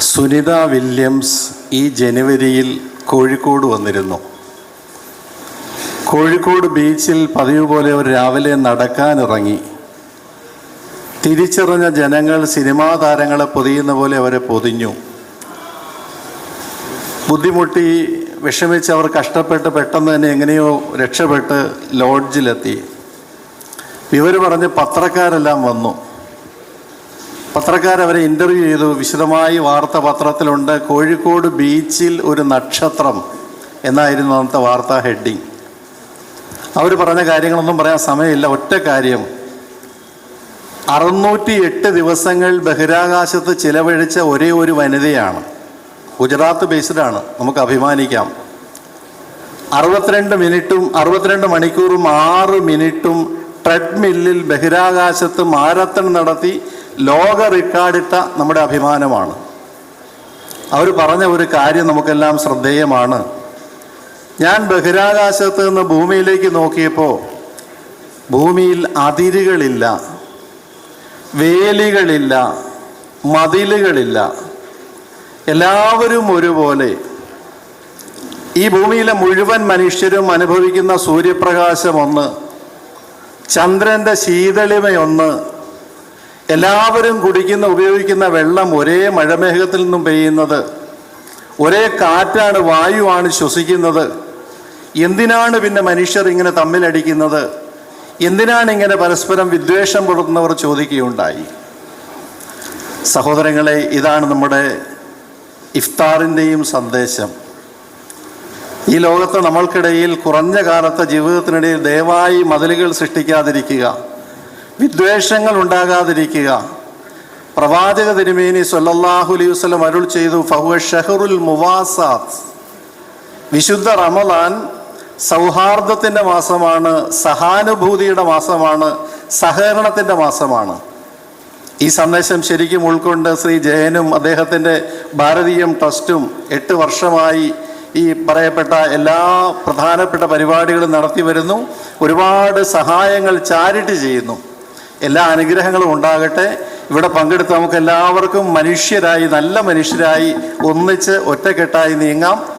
Sunitha Williams ഈ ജനുവരിയിൽ കോഴിക്കോട് വന്നിരുന്നു. കോഴിക്കോട് ബീച്ചിൽ പതിവ് പോലെ അവർ രാവിലെ നടക്കാനിറങ്ങി. തിരിച്ചറിഞ്ഞ ജനങ്ങൾ സിനിമാ താരങ്ങളെ പൊതിയുന്ന പോലെ അവരെ പൊതിഞ്ഞു. ബുദ്ധിമുട്ടി വിഷമിച്ച് അവർ കഷ്ടപ്പെട്ട് പെട്ടെന്ന് തന്നെ എങ്ങനെയോ രക്ഷപ്പെട്ട് ലോഡ്ജിലെത്തി. വിവരം പറഞ്ഞ് പത്രക്കാരെല്ലാം വന്നു. പത്രക്കാരവരെ ഇൻ്റർവ്യൂ ചെയ്തു. വിശദമായി വാർത്ത പത്രത്തിലുണ്ട്. കോഴിക്കോട് ബീച്ചിൽ ഒരു നക്ഷത്രം എന്നായിരുന്നു അന്നത്തെ വാർത്താ ഹെഡിങ്. അവർ പറഞ്ഞ കാര്യങ്ങളൊന്നും പറയാൻ സമയമില്ല. ഒറ്റ കാര്യം, 608 ദിവസങ്ങൾ ബഹിരാകാശത്ത് ചിലവഴിച്ച ഒരേ ഒരു വനിതയാണ്. ഗുജറാത്ത് ബേസ്ഡാണ്, നമുക്ക് അഭിമാനിക്കാം. 62 മണിക്കൂറും 6 മിനിറ്റും ട്രെഡ്മില്ലിൽ ബഹിരാകാശത്ത് മാരത്തൺ നടത്തി ലോക റെക്കോർഡിട്ട നമ്മുടെ അഭിമാനമാണ്. അവർ പറഞ്ഞ ഒരു കാര്യം നമുക്കെല്ലാം ശ്രദ്ധേയമാണ്. ഞാൻ ബഹിരാകാശത്ത് നിന്ന് ഭൂമിയിലേക്ക് നോക്കിയപ്പോൾ ഭൂമിയിൽ അതിരുകളില്ല, വേലികളില്ല, മതിലുകളില്ല. എല്ലാവരും ഒരുപോലെ. ഈ ഭൂമിയിലെ മുഴുവൻ മനുഷ്യരും അനുഭവിക്കുന്ന സൂര്യപ്രകാശം ഒന്ന്, ചന്ദ്രൻ്റെ ശീതളിമയൊന്ന്, എല്ലാവരും കുടിക്കുന്ന ഉപയോഗിക്കുന്ന വെള്ളം ഒരേ മഴമേഘത്തിൽ നിന്നും പെയ്യുന്നത്, ഒരേ കാറ്റാണ്, വായുവാണ് ശ്വസിക്കുന്നത്. എന്തിനാണ് പിന്നെ മനുഷ്യർ ഇങ്ങനെ തമ്മിലടിക്കുന്നത്? എന്തിനാണ് ഇങ്ങനെ പരസ്പരം വിദ്വേഷം പുലർത്തുന്നവർ ചോദിക്കുകയുണ്ടായി. സഹോദരങ്ങളെ, ഇതാണ് നമ്മുടെ ഇഫ്താറിൻ്റെയും സന്ദേശം. ഈ ലോകത്ത് നമ്മൾക്കിടയിൽ കുറഞ്ഞ കാലത്തെ ജീവിതത്തിനിടയിൽ ദയവായി മതിലുകൾ സൃഷ്ടിക്കാതിരിക്കുക, വിദ്വേഷങ്ങൾ ഉണ്ടാകാതിരിക്കുക. പ്രവാചക തിരുമേനി സ്വല്ലല്ലാഹു അലൈഹി വസല്ലം അരുൾ ചെയ്തു, ഫഹുവ ഷഹറുൽ മുവാസാത്ത്. വിശുദ്ധ റമളാൻ സൗഹാർദ്ദത്തിൻ്റെ മാസമാണ്, സഹാനുഭൂതിയുടെ മാസമാണ്, സഹകരണത്തിൻ്റെ മാസമാണ്. ഈ സന്ദേശം ശരിക്കും ഉൾക്കൊണ്ട് ശ്രീ ജയനും അദ്ദേഹത്തിൻ്റെ ഭാരതീയം ട്രസ്റ്റും 8 വർഷമായി ഈ പറയപ്പെട്ട എല്ലാ പ്രധാനപ്പെട്ട പരിപാടികളും നടത്തി വരുന്നു. ഒരുപാട് സഹായങ്ങൾ ചാരിറ്റി ചെയ്യുന്നു. എല്ലാ അനുഗ്രഹങ്ങളും ഉണ്ടാകട്ടെ. ഇവിടെ പങ്കെടുത്ത് നമുക്ക് എല്ലാവർക്കും മനുഷ്യരായി, നല്ല മനുഷ്യരായി ഒന്നിച്ച് ഒറ്റക്കെട്ടായി നീങ്ങാം.